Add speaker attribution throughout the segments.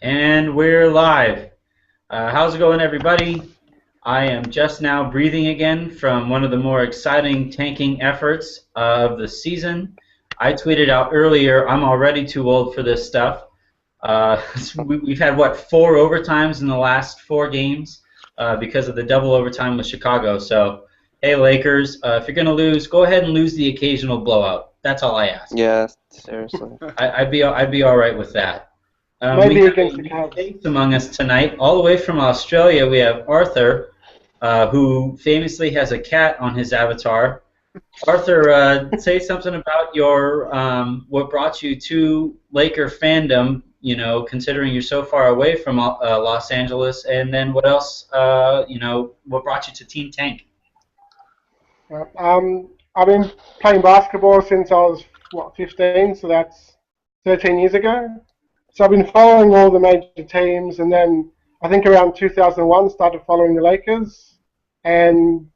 Speaker 1: And we're live. How's it going, everybody? I am just now breathing again from one of the more exciting tanking efforts of the season. I tweeted out earlier, I'm already too old for this stuff. We've had, what, 4 overtimes in the last 4 games because of the double overtime with Chicago. So, hey, Lakers, if you're going to lose, go ahead and lose the occasional blowout. That's all I ask.
Speaker 2: Yeah, seriously.
Speaker 1: I'd be all right with that. We
Speaker 3: Maybe
Speaker 1: have
Speaker 3: against the
Speaker 1: a
Speaker 3: Cavs.
Speaker 1: guest among us tonight, all the way from Australia. We have Arthur, who famously has a cat on his avatar. Arthur, say something about your what brought you to Laker fandom. You know, considering you're so far away from Los Angeles, and then what else? What brought you to Team Tank?
Speaker 3: I've been playing basketball since I was 15, so that's 13 years ago. So I've been following all the major teams, and then I think around 2001 started following the Lakers, and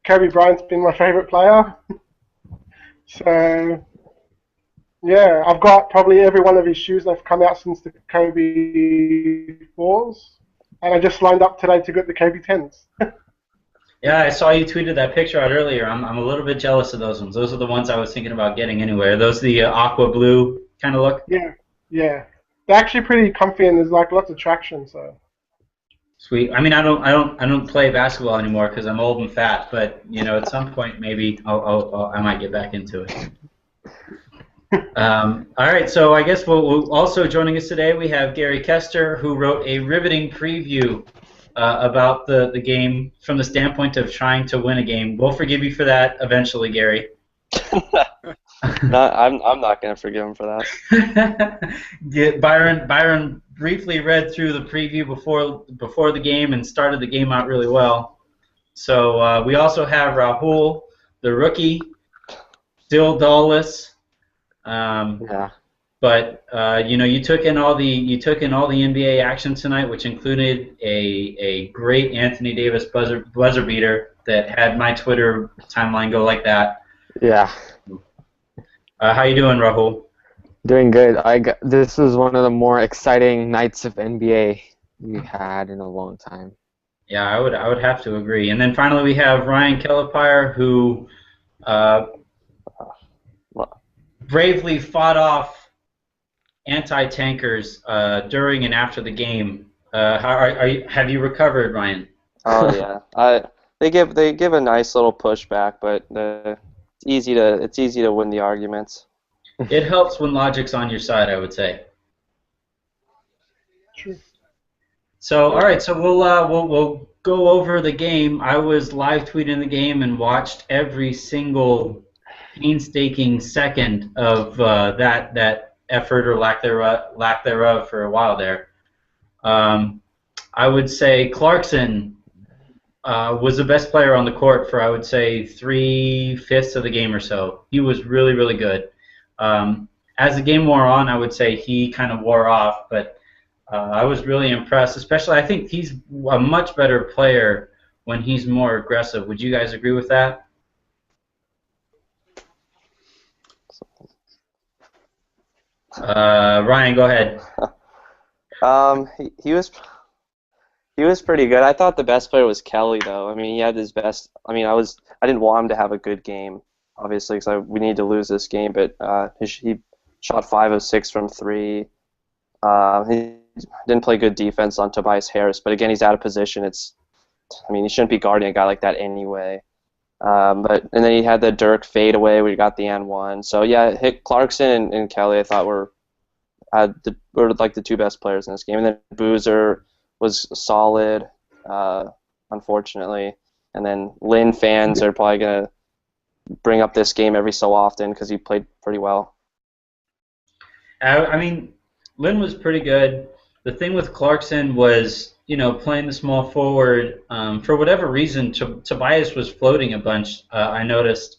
Speaker 3: Kobe Bryant's been my favorite player. So yeah, I've got probably every one of his shoes that have come out since the Kobe 4s, and I just lined up today to get the Kobe 10s.
Speaker 1: Yeah, I saw you tweeted that picture out earlier. I'm a little bit jealous of those ones. Those are the ones I was thinking about getting anyway. Are those the aqua blue kind of look?
Speaker 3: Yeah. They're actually pretty comfy, and there's like lots of traction. So
Speaker 1: Sweet. I mean, I don't play basketball anymore because I'm old and fat. But at some point maybe I might get back into it. All right. So I guess we'll also joining us today we have Gary Kester, who wrote a riveting preview about the game from the standpoint of trying to win a game. We'll forgive you for that eventually, Gary.
Speaker 2: I'm not going to forgive him for
Speaker 1: that. Byron briefly read through the preview before the game and started the game out really well. So we also have Rahul, the rookie, still dallless.
Speaker 2: Yeah.
Speaker 1: But you took in all the NBA action tonight, which included a great Anthony Davis buzzer beater that had my Twitter timeline go like that.
Speaker 2: Yeah.
Speaker 1: How you doing, Rahul?
Speaker 2: Doing good. This is one of the more exciting nights of NBA we had in a long time.
Speaker 1: Yeah, I would have to agree. And then finally we have Ryan Kellepire, who bravely fought off anti-tankers during and after the game. Have you recovered, Ryan?
Speaker 2: Oh yeah. They give a nice little pushback, but it's easy to win the arguments.
Speaker 1: It helps when logic's on your side, I would say.
Speaker 3: True.
Speaker 1: So all right, so we'll go over the game. I was live tweeting the game and watched every single painstaking second of that effort or lack thereof for a while there. I would say Clarkson was the best player on the court for, I would say, 3/5 of the game or so. He was really, really good. As the game wore on, I would say he kind of wore off, but I was really impressed. Especially, I think he's a much better player when he's more aggressive. Would you guys agree with that? Ryan, go ahead.
Speaker 2: He was pretty good. I thought the best player was Kelly, though. I mean, he had his best. I mean, I didn't want him to have a good game, obviously, because we need to lose this game. But he shot 5 of 6 from 3. He didn't play good defense on Tobias Harris, but again, he's out of position. He shouldn't be guarding a guy like that anyway. And then he had the Dirk fadeaway where he got the and-1. So yeah, Clarkson and Kelly, I thought were like the 2 best players in this game. And then Boozer was solid, unfortunately. And then Lynn fans are probably gonna bring up this game every so often because he played pretty well.
Speaker 1: I mean, Lynn was pretty good. The thing with Clarkson was, playing the small forward. For whatever reason, Tobias was floating a bunch. I noticed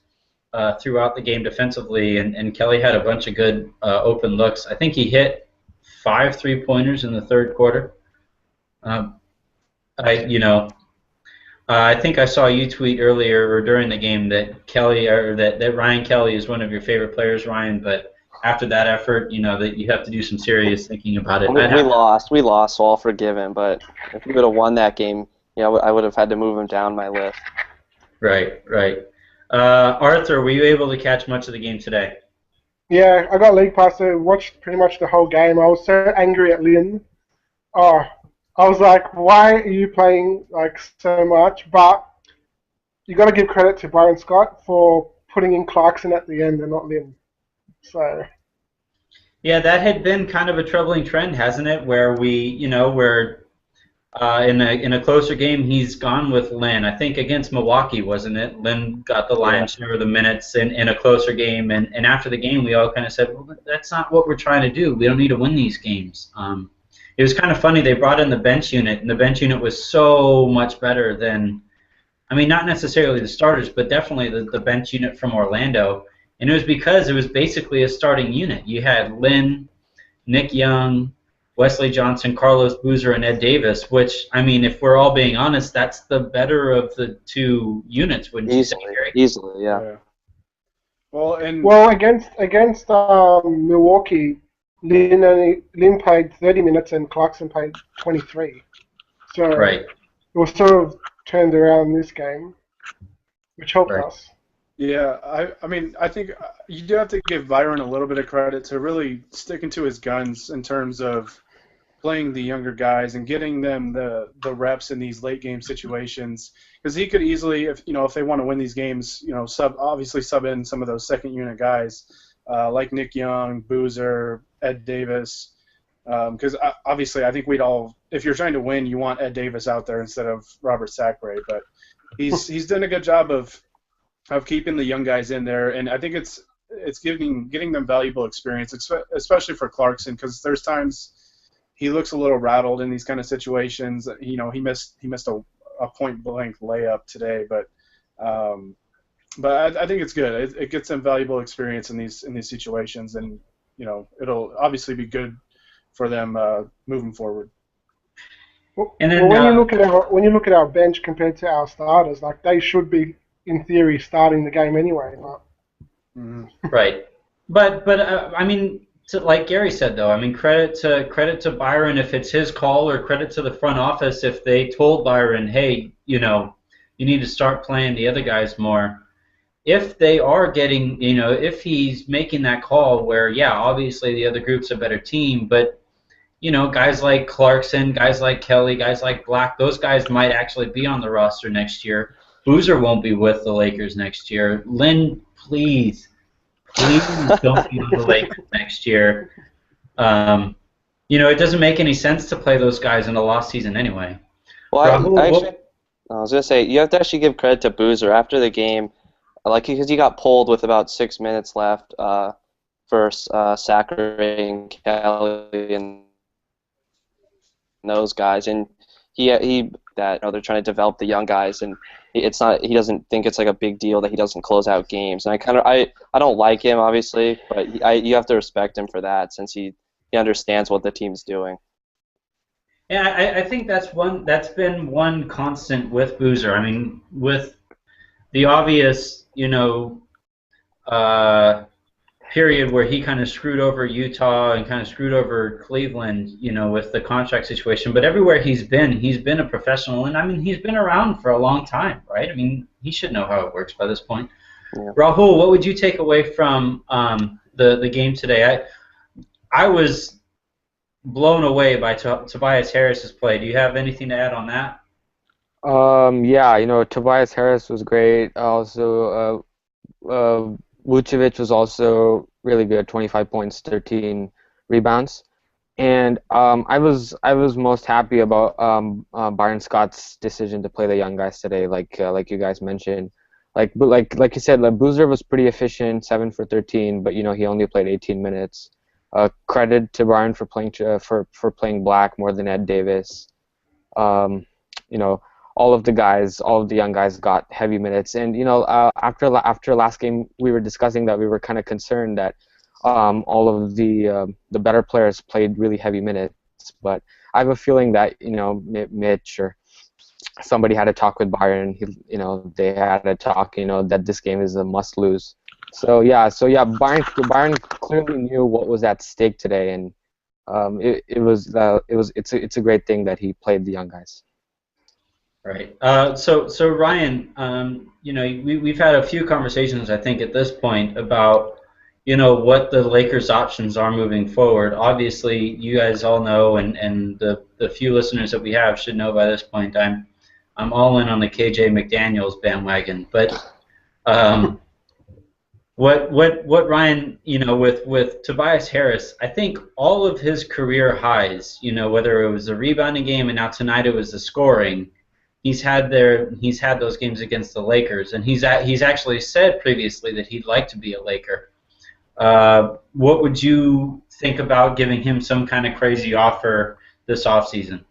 Speaker 1: throughout the game defensively, and Kelly had a bunch of good open looks. I think he hit 5 3-pointers in the third quarter. I think I saw you tweet earlier or during the game that Kelly or that Ryan Kelly is one of your favorite players, Ryan. But after that effort, that you have to do some serious thinking about it.
Speaker 2: We lost, so I'll forgive him. But if we would have won that game, I would have had to move him down my list.
Speaker 1: Right, right. Arthur, were you able to catch much of the game today?
Speaker 3: Yeah, I got League Pass, so watched pretty much the whole game. I was so angry at Lynn. Oh, I was like, why are you playing like so much? But you got to give credit to Byron Scott for putting in Clarkson at the end and not Lynn. So.
Speaker 1: Yeah, that had been kind of a troubling trend, hasn't it? Where where in a closer game he's gone with Lynn. I think against Milwaukee, wasn't it? Lynn got the lion's share of the minutes in a closer game, and after the game we all kind of said, well, that's not what we're trying to do. We don't need to win these games. It was kind of funny. They brought in the bench unit, and the bench unit was so much better than, I mean, not necessarily the starters, but definitely the bench unit from Orlando. And it was because it was basically a starting unit. You had Lynn, Nick Young, Wesley Johnson, Carlos Boozer, and Ed Davis, which, I mean, if we're all being honest, that's the better of the two units, wouldn't you say, Gary?
Speaker 2: Easily, yeah.
Speaker 3: Well, against Milwaukee, Lynn played 30 minutes and Clarkson played 23. So
Speaker 1: right.
Speaker 3: It was sort of turned around this game, which helped us.
Speaker 4: Yeah, I mean, I think you do have to give Byron a little bit of credit to really sticking to his guns in terms of playing the younger guys and getting them the reps in these late game situations. Because he could easily, if they want to win these games, sub in some of those second unit guys like Nick Young, Boozer, Ed Davis. Because obviously, I think we'd all, if you're trying to win, you want Ed Davis out there instead of Robert Sacre. But he's done a good job of keeping the young guys in there, and I think it's getting them valuable experience, especially for Clarkson, because there's times he looks a little rattled in these kind of situations. He missed a point blank layup today, but I think it's good. It gets them valuable experience in these situations, and it'll obviously be good for them moving forward.
Speaker 3: And then, when you look at our bench compared to our starters, like they should be, in theory, starting the game anyway.
Speaker 1: Right, but I mean, like Gary said, though, I mean, credit to Byron if it's his call, or credit to the front office if they told Byron, hey, you need to start playing the other guys more. If they are getting, if he's making that call where, yeah, obviously the other group's a better team, but guys like Clarkson, guys like Kelly, guys like Black, those guys might actually be on the roster next year. Boozer won't be with the Lakers next year. Lynn, please don't be with the Lakers next year. It doesn't make any sense to play those guys in a lost season anyway.
Speaker 2: Well, I was going to say, you have to actually give credit to Boozer after the game, because he got pulled with about 6 minutes left for Sacre and Kelly and those guys, and they're trying to develop the young guys, and he doesn't think it's like a big deal that he doesn't close out games. And I don't like him, obviously, but you have to respect him for that, since he understands what the team's doing.
Speaker 1: Yeah, I think that's been one constant with Boozer. I mean, with the obvious, period where he kind of screwed over Utah and kind of screwed over Cleveland, with the contract situation. But everywhere he's been a professional, and I mean, he's been around for a long time, right? I mean, he should know how it works by this point. Yeah. Rahul, what would you take away from the game today? I was blown away by Tobias Harris's play. Do you have anything to add on that?
Speaker 5: Yeah, Tobias Harris was great. Also, Vucevic was also really good, 25 points, 13 rebounds. And I was most happy about Byron Scott's decision to play the young guys today, like you guys mentioned. Like you said, Boozer was pretty efficient, 7 for 13, but he only played 18 minutes. Credit to Byron for playing for playing Black more than Ed Davis. All of the young guys got heavy minutes, and after last game we were discussing that we were kind of concerned that all of the better players played really heavy minutes, but I have a feeling that Mitch or somebody had a talk with Byron. They had a talk that this game is a must lose, So Bayern clearly knew what was at stake today, and it's a great thing that he played the young guys.
Speaker 1: Right. So Ryan, we've had a few conversations, I think, at this point about, what the Lakers' options are moving forward. Obviously, you guys all know, and the few listeners that we have should know by this point. I'm all in on the KJ McDaniels bandwagon, but what Ryan, with Tobias Harris, I think all of his career highs, whether it was the rebounding game and now tonight it was the scoring. He's had those games against the Lakers, and he's actually said previously that he'd like to be a Laker. What would you think about giving him some kind of crazy offer this offseason?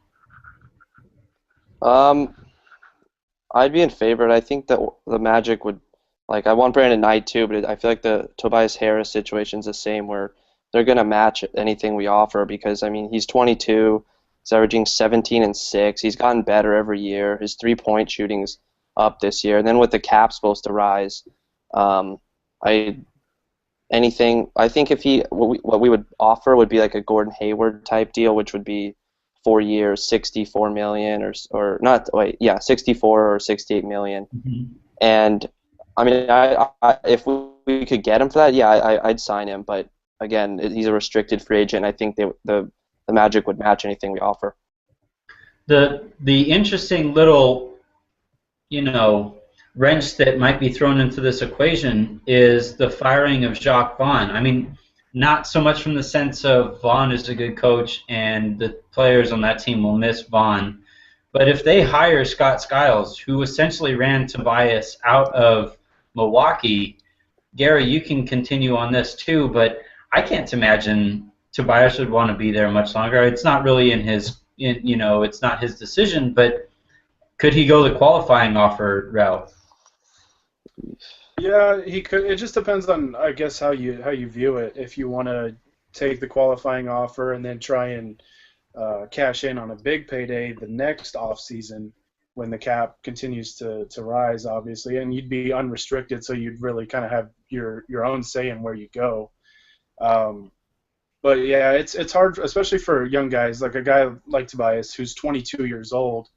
Speaker 2: I'd be in favor. I think that the Magic would, I want Brandon Knight too, but I feel like the Tobias Harris situation's the same, where they're gonna match anything we offer because he's 22. He's averaging 17 and 6. He's gotten better every year. His 3-point shooting's up this year. And then with the cap supposed to rise, I think what we would offer would be like a Gordon Hayward type deal, which would be 4 years, $64 million 64 or 68 million.
Speaker 1: Mm-hmm.
Speaker 2: And if we could get him for that, I'd sign him. But again, he's a restricted free agent. I think the Magic would match anything we offer.
Speaker 1: The interesting little, wrench that might be thrown into this equation is the firing of Jacques Vaughn. Not so much from the sense of Vaughn is a good coach and the players on that team will miss Vaughn, but if they hire Scott Skiles, who essentially ran Tobias out of Milwaukee, Gary, you can continue on this too, but I can't imagine Tobias would want to be there much longer. It's not really it's not his decision, but could he go the qualifying offer route?
Speaker 4: Yeah, he could. It just depends on, I guess, how you view it. If you want to take the qualifying offer and then try and cash in on a big payday the next offseason when the cap continues to rise, obviously, and you'd be unrestricted, so you'd really kind of have your own say in where you go. But yeah, it's hard, especially for young guys, like a guy like Tobias who's 22 years old.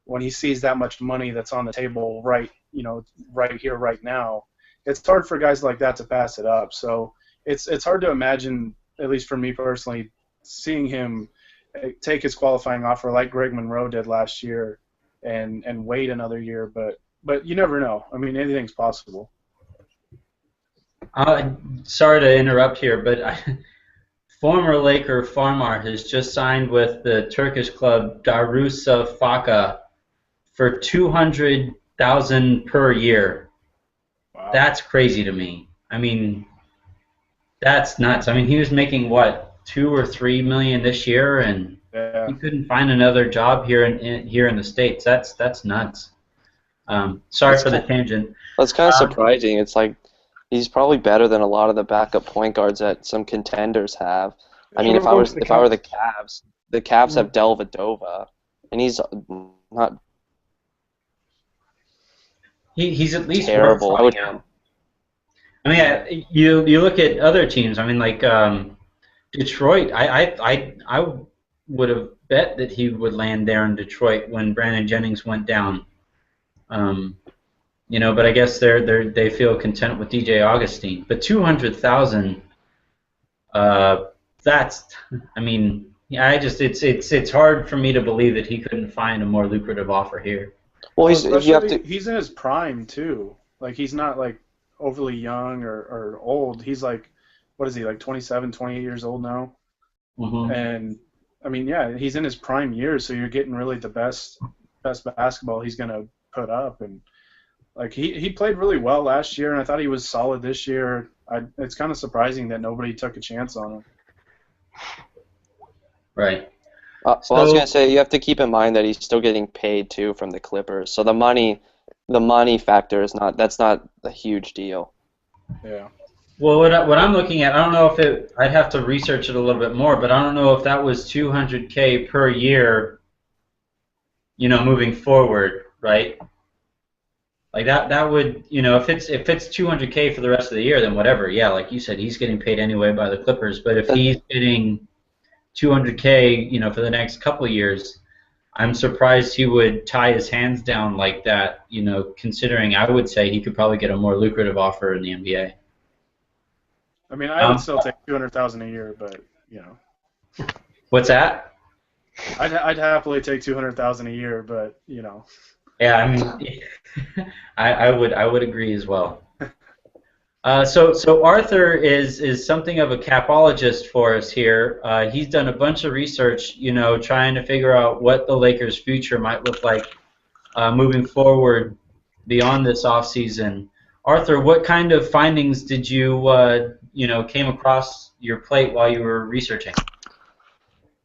Speaker 4: When he sees that much money that's on the table right here, right now, it's hard for guys like that to pass it up. So it's hard to imagine, at least for me personally, seeing him take his qualifying offer like Greg Monroe did last year and wait another year. But you never know. Anything's possible.
Speaker 1: Sorry to interrupt here, but former Laker Farmar has just signed with the Turkish club Darüşşafaka for $200,000 per year.
Speaker 4: Wow.
Speaker 1: That's crazy to me. That's nuts. He was making what, $2 or $3 million this year, and he couldn't find another job here in the States. That's nuts. Sorry for the tangent.
Speaker 2: That's kind of surprising. It's like he's probably better than a lot of the backup point guards that some contenders have. If I were the Cavs have Dellavedova, and he's not.
Speaker 1: He's at least
Speaker 2: terrible.
Speaker 1: You look at other teams. Detroit. I would have bet that he would land there in Detroit when Brandon Jennings went down. But I guess they feel content with DJ Augustine. But 200,000. It's hard for me to believe that he couldn't find a more lucrative offer here.
Speaker 4: Well, he's in his prime too. He's not overly young or old. He's what is he, 27, 28 years old now?
Speaker 1: Mm-hmm.
Speaker 4: And he's in his prime years, so you're getting really the best basketball he's gonna put up. And he played really well last year, and I thought he was solid this year. It's kind of surprising that nobody took a chance on him.
Speaker 1: Right.
Speaker 2: I was gonna say, you have to keep in mind that he's still getting paid too from the Clippers, so the money factor that's not a huge deal.
Speaker 4: Yeah.
Speaker 1: Well, what I'm looking at, I don't know if I'd have to research it a little bit more, but I don't know if that was $200K per year, moving forward, right? Like that would, if it's 200K for the rest of the year, then whatever. Yeah, like you said, he's getting paid anyway by the Clippers. But if he's getting 200K, for the next couple of years, I'm surprised he would tie his hands down like that. Considering I would say he could probably get a more lucrative offer in the NBA.
Speaker 4: I mean, I would still take 200,000 a year, but
Speaker 1: What's that?
Speaker 4: I'd happily take 200,000 a year, but
Speaker 1: Yeah, I mean, I would agree as well. So Arthur is something of a capologist for us here. He's done a bunch of research, trying to figure out what the Lakers' future might look like moving forward beyond this offseason. Arthur, what kind of findings did you came across your plate while you were researching?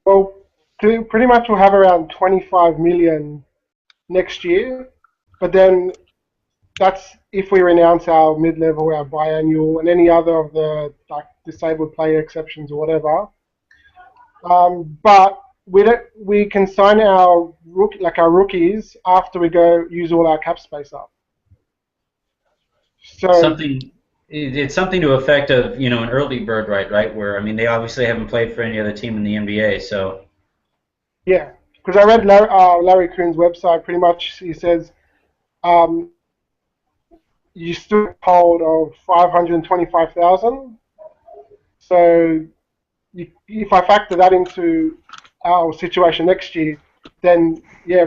Speaker 3: Well, pretty much we'll have around 25 million next year, but then that's if we renounce our mid-level, our biannual, and any other of the disabled player exceptions or whatever. But we can sign our rookies after we go use all our cap space up. So
Speaker 1: it's something to effect of an early bird right? Where I mean they obviously haven't played for any other team in the NBA, so.
Speaker 3: Yeah, because I read Larry Kuhn's website. Pretty much, he says you still hold of 525,000. So if I factor that into our situation next year, then yeah,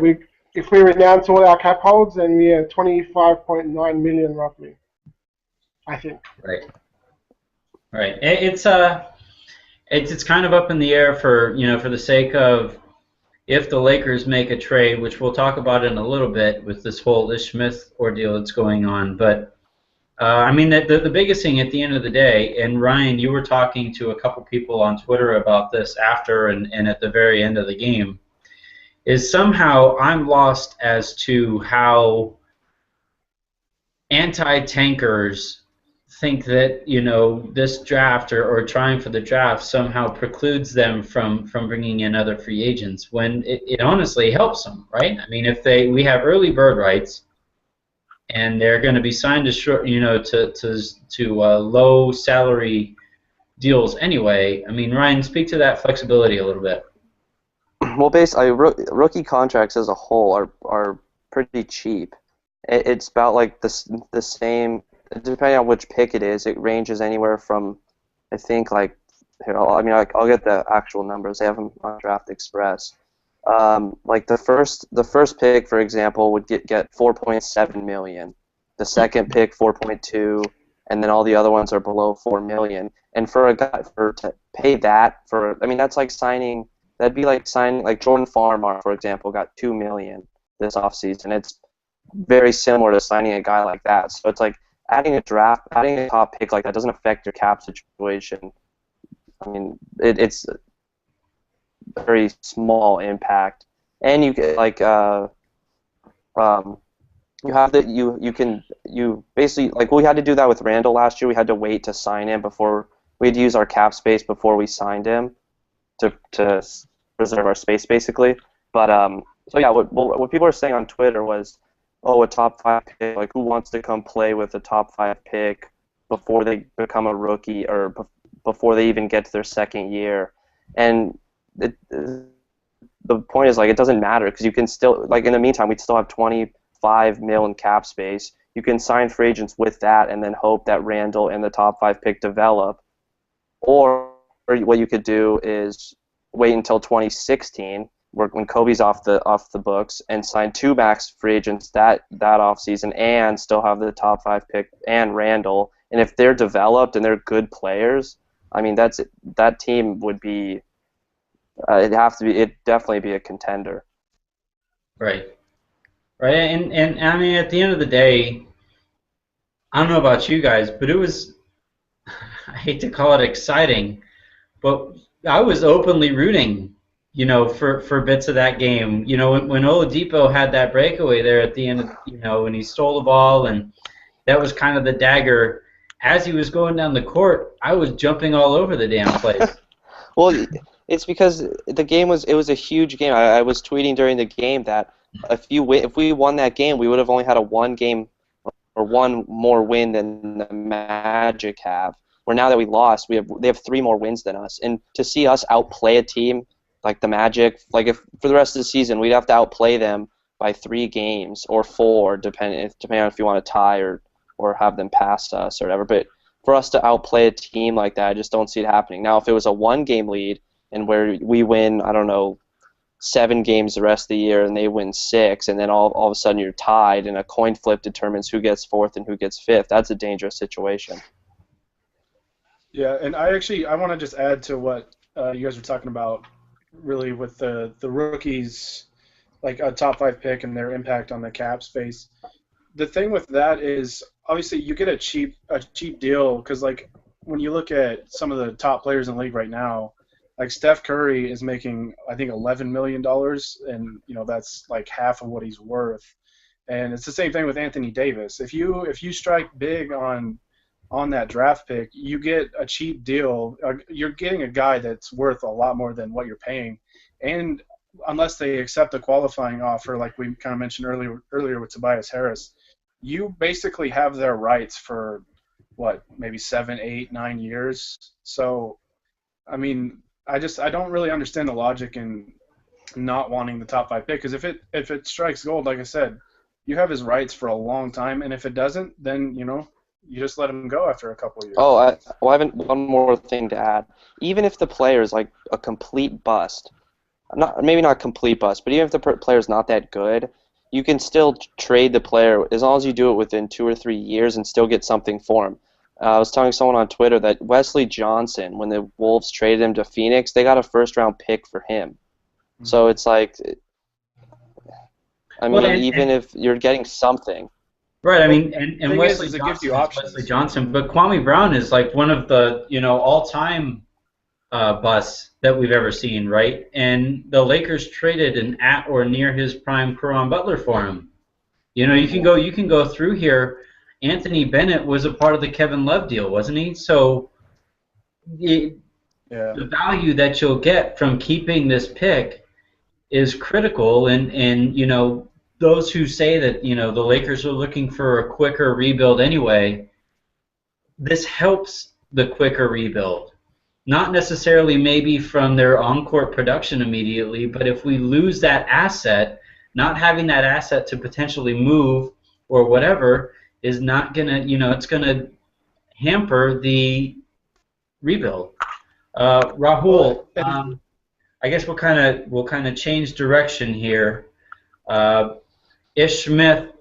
Speaker 3: if we renounce all our cap holds, then we are 25.9 million roughly, I think.
Speaker 1: Right. It's kind of up in the air for the sake of if the Lakers make a trade, which we'll talk about in a little bit with this whole Ish Smith ordeal that's going on. But I mean, the biggest thing at the end of the day, and Ryan, you were talking to a couple people on Twitter about this after and at the very end of the game, is somehow I'm lost as to how anti-tankers think that this draft or trying for the draft somehow precludes them from bringing in other free agents when it honestly helps them, right? I mean, if we have early bird rights and they're going to be signed to short, to low salary deals anyway. I mean, Ryan, speak to that flexibility a little bit.
Speaker 2: Well, basically, rookie contracts as a whole are pretty cheap. It's about like the same. Depending on which pick it is, it ranges anywhere from, I think, like, here, I'll get the actual numbers. They have them on Draft Express. Like the first pick, for example, would get 4.7 million. The second pick, 4.2, and then all the other ones are below 4 million. And for a guy to pay that that's like signing. That'd be like signing like Jordan Farmar, for example, got 2 million this offseason. It's very similar to signing a guy like that. So it's like. Adding a top pick like that doesn't affect your cap situation. I mean, it's a very small impact, and you like you have that you basically like we had to do that with Randall last year. We had to wait to sign him before we had to use our cap space before we signed him to preserve our space basically. But so yeah, what people are saying on Twitter was. Oh, a top 5 pick, like who wants to come play with a top 5 pick before they become a rookie or before they even get to their second year? And the point is, like, it doesn't matter because you can still, like, in the meantime, we'd still have 25 mil in cap space. You can sign free agents with that and then hope that Randall and the top 5 pick develop. Or what you could do is wait until 2016 when Kobe's off the books and sign 2 max free agents that offseason and still have the top 5 pick and Randall. And if they're developed and they're good players, I mean that team would be it'd definitely be a contender.
Speaker 1: Right. And I mean at the end of the day, I don't know about you guys, but it was I hate to call it exciting, but I was openly rooting for bits of that game. When Oladipo had that breakaway there at the end of, when he stole the ball, and that was kind of the dagger. As he was going down the court, I was jumping all over the damn place.
Speaker 2: Well, it's because the game was a huge game. I was tweeting during the game that if we won that game, we would have only had a 1-game or one more win than the Magic have. Where now that we lost, they have 3 more wins than us. And to see us outplay a team like the Magic, like if for the rest of the season we'd have to outplay them by 3 games or 4, depending on if you want to tie or have them past us or whatever. But for us to outplay a team like that, I just don't see it happening. Now, if it was a 1-game lead and where we win, I don't know, 7 games the rest of the year and they win 6, and then all of a sudden you're tied and a coin flip determines who gets 4th and who gets 5th, that's a dangerous situation.
Speaker 4: Yeah, and I want to just add to what you guys were talking about, really, with the rookies, like a top 5 pick and their impact on the cap space. The thing with that is, obviously, you get a cheap deal because, like, when you look at some of the top players in the league right now, like Steph Curry is making, I think, $11 million, and that's like half of what he's worth. And it's the same thing with Anthony Davis. If you strike big on that draft pick, you get a cheap deal. You're getting a guy that's worth a lot more than what you're paying. And unless they accept a qualifying offer, like we kind of mentioned earlier with Tobias Harris, you basically have their rights for, maybe 7, 8, 9 years. So, I mean, I don't really understand the logic in not wanting the top 5 pick, because if it strikes gold, like I said, you have his rights for a long time, and if it doesn't, then, you just let him go after a couple of years.
Speaker 2: Oh, I have one more thing to add. Even if the player is like a complete bust, maybe not complete bust, but even if the player is not that good, you can still trade the player as long as you do it within 2 or 3 years and still get something for him. I was telling someone on Twitter that Wesley Johnson, when the Wolves traded him to Phoenix, they got a first-round pick for him. Mm-hmm. So it's like, even if you're getting something.
Speaker 1: Right, I mean, and Wesley Johnson, but Kwame Brown is like one of the all-time busts that we've ever seen, right? And the Lakers traded an at or near his prime Caron Butler for him. You can go through here. Anthony Bennett was a part of the Kevin Love deal, wasn't he? So the value that you'll get from keeping this pick is critical, and those who say that the Lakers are looking for a quicker rebuild anyway, this helps the quicker rebuild. Not necessarily maybe from their on-court production immediately, but if we lose that asset, not having that asset to potentially move or whatever is not gonna, it's gonna hamper the rebuild. Rahul, I guess we'll kind of change direction here. Ish Smith,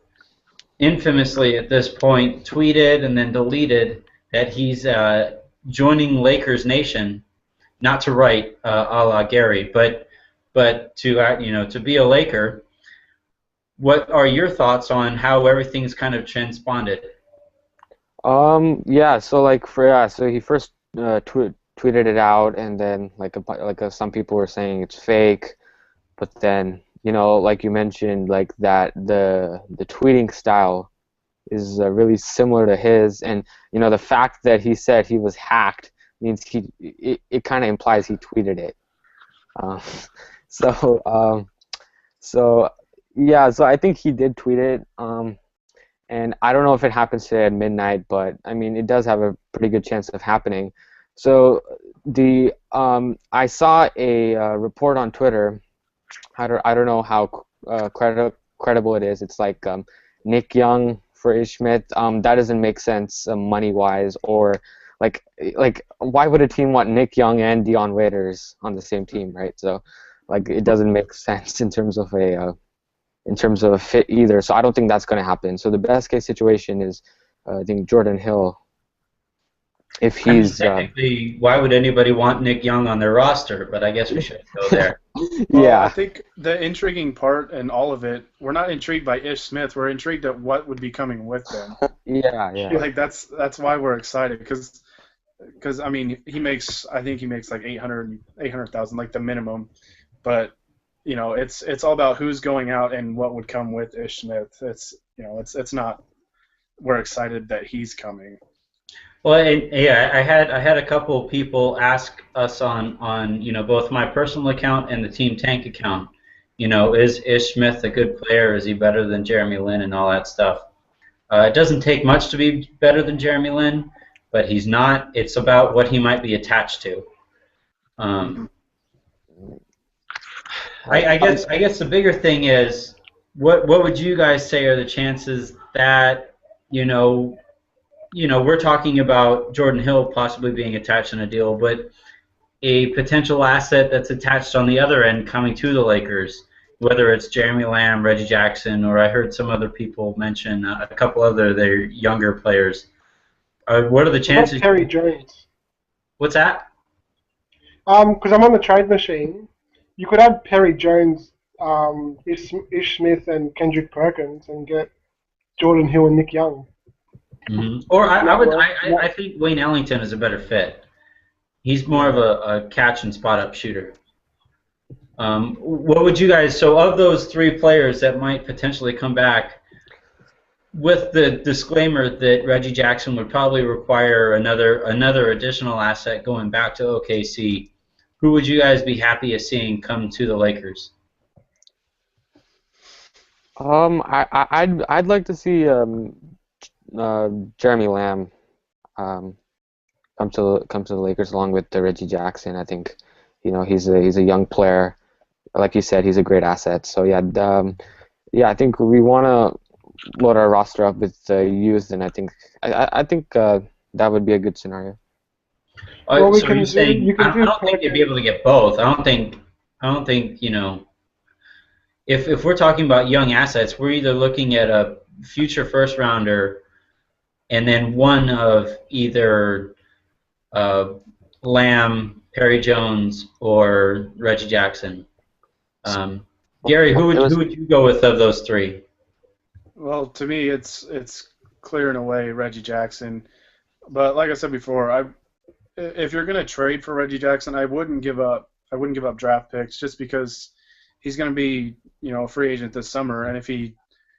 Speaker 1: infamously at this point, tweeted and then deleted that he's joining Lakers Nation, not to write a la Gary, but to be a Laker. What are your thoughts on how everything's kind of transponded?
Speaker 5: So he first tweeted it out, and then some people were saying it's fake, but then like you mentioned, like that the tweeting style is really similar to his, and the fact that he said he was hacked means it kind of implies he tweeted it. So I think he did tweet it, and I don't know if it happens today at midnight, but I mean it does have a pretty good chance of happening. So I saw a report on Twitter. I don't know how credible it is. It's like Nick Young for Ish Smith. That doesn't make sense money wise, or like why would a team want Nick Young and Dion Waiters on the same team, right? So it doesn't make sense in terms of a fit either. So I don't think that's going to happen. So the best case situation is I think Jordan Hill. If he's
Speaker 1: technically, why would anybody want Nick Young on their roster? But I guess we should go there.
Speaker 4: Well, I think the intriguing part in all of it, we're not intrigued by Ish Smith. We're intrigued at what would be coming with them.
Speaker 5: Yeah.
Speaker 4: That's why we're excited, because I mean I think he makes like 800,000, like the minimum. But it's all about who's going out and what would come with Ish Smith. It's not. We're excited that he's coming.
Speaker 1: Well, I had a couple of people ask us on both my personal account and the Team Tank account, is Ish Smith a good player? Is he better than Jeremy Lin and all that stuff? It doesn't take much to be better than Jeremy Lin, but he's not. It's about what he might be attached to. I guess the bigger thing is what would you guys say are the chances that we're talking about Jordan Hill possibly being attached in a deal, but a potential asset that's attached on the other end coming to the Lakers, whether it's Jeremy Lamb, Reggie Jackson, or I heard some other people mention a couple other their younger players. What are the chances?
Speaker 3: Terry Jones.
Speaker 1: What's that?
Speaker 3: Because I'm on the trade machine. You could add Perry Jones, Ish Smith, and Kendrick Perkins, and get Jordan Hill and Nick Young.
Speaker 1: Mm-hmm. Or I think Wayne Ellington is a better fit. He's more of a catch and spot up shooter. What would you guys? So of those three players that might potentially come back, with the disclaimer that Reggie Jackson would probably require another additional asset going back to OKC, who would you guys be happiest seeing come to the Lakers?
Speaker 5: I'd like to see Jeremy Lamb come to the Lakers along with Reggie Jackson. I think he's a young player. Like you said, he's a great asset. So yeah, I think we want to load our roster up with youth, and I think that would be a good scenario.
Speaker 3: Well,
Speaker 1: so you're saying I don't think they'd be able to get both. I don't think if we're talking about young assets, we're either looking at a future first rounder and then one of either Lamb, Perry Jones, or Reggie Jackson. Gary, who would you go with of those three?
Speaker 4: Well, to me, it's clear in a way Reggie Jackson. But like I said before, if you're going to trade for Reggie Jackson, I wouldn't give up draft picks just because he's going to be a free agent this summer, and if he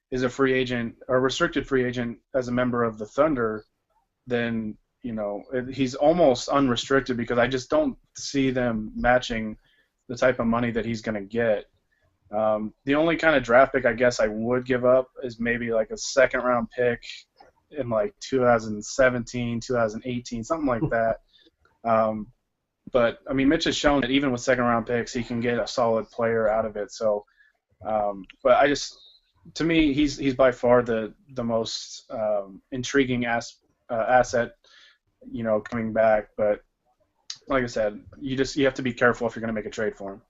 Speaker 4: is a free agent or restricted free agent as a member of the Thunder, then he's almost unrestricted because I just don't see them matching the type of money that he's going to get. The only kind of draft pick I guess I would give up is maybe like a second round pick in like 2017, 2018, something like that. But I mean, Mitch has shown that even with second round picks, he can get a solid player out of it. So, but to me, he's by far the most intriguing asset, coming back. But like I said, you have to be careful if you're going to make a trade for him.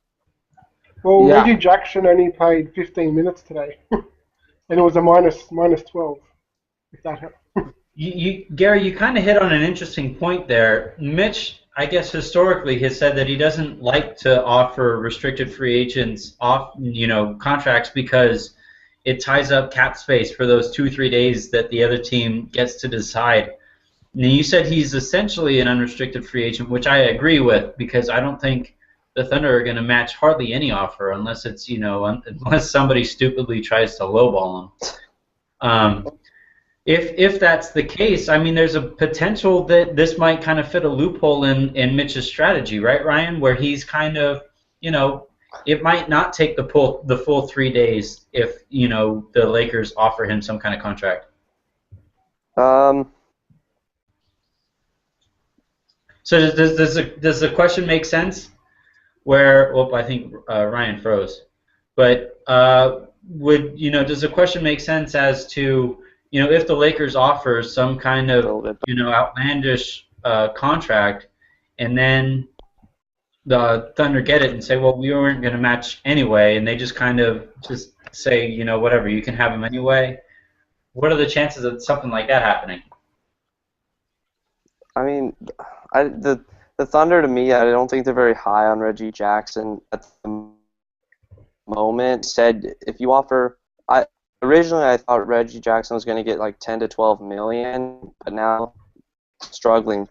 Speaker 3: Well, yeah. Reggie Jackson only played 15 minutes today, and it was a minus 12. If that helps.
Speaker 1: Gary, you kind of hit on an interesting point there. Mitch, I guess historically, has said that he doesn't like to offer restricted free agents contracts because it ties up cap space for those 2-3 days that the other team gets to decide. Now, you said he's essentially an unrestricted free agent, which I agree with because I don't think the Thunder are going to match hardly any offer unless it's unless somebody stupidly tries to lowball him. If that's the case, I mean, there's a potential that this might kind of fit a loophole in Mitch's strategy, right, Ryan? Where he's kind of, it might not take the full 3 days if the Lakers offer him some kind of contract. So does the question make sense? Where I think Ryan froze, but does the question make sense as to if the Lakers offer some kind of outlandish contract, and then the Thunder get it and say, well, we weren't going to match anyway, and they just kind of just say, whatever, you can have him anyway. What are the chances of something like that happening?
Speaker 2: I mean, the Thunder, to me, I don't think they're very high on Reggie Jackson at the moment. Said if you offer, originally I thought Reggie Jackson was going to get like 10 to 12 million, but now struggling,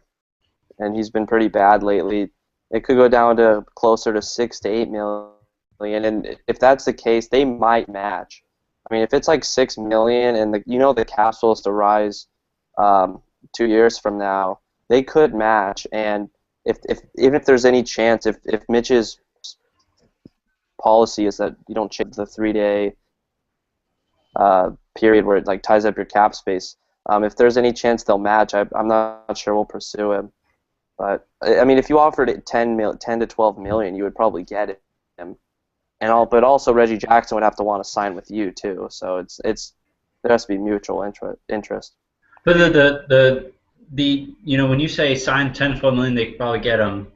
Speaker 2: and he's been pretty bad lately. It could go down to closer to 6 to 8 million, and if that's the case, they might match. I mean, if it's like 6 million, and the cap's supposed to rise 2 years from now, they could match. And even if there's any chance, if Mitch's policy is that you don't change the 3-day period where it like ties up your cap space. If there's any chance they'll match, I'm not sure we'll pursue him. But I mean, if you offered it 10 to 12 million, you would probably get him. But also Reggie Jackson would have to want to sign with you too. So there has to be mutual interest.
Speaker 1: But when you say sign 10 to 12 million, they could probably get him.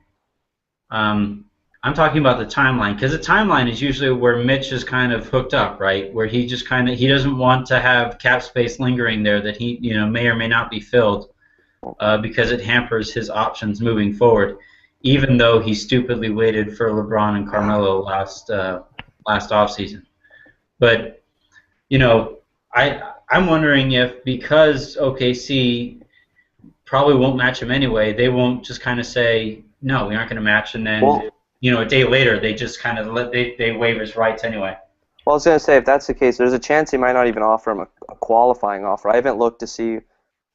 Speaker 1: I'm talking about the timeline, because the timeline is usually where Mitch is kind of hooked up, right? Where he just he doesn't want to have cap space lingering there that he may or may not be filled, because it hampers his options moving forward. Even though he stupidly waited for LeBron and Carmelo last offseason. But I'm wondering if, because OKC probably won't match him anyway, they won't just kind of say no, we aren't going to match, and then a day later they just kind of they waive his rights anyway.
Speaker 2: Well, I was going to say, if that's the case, there's a chance he might not even offer him a qualifying offer. I haven't looked to see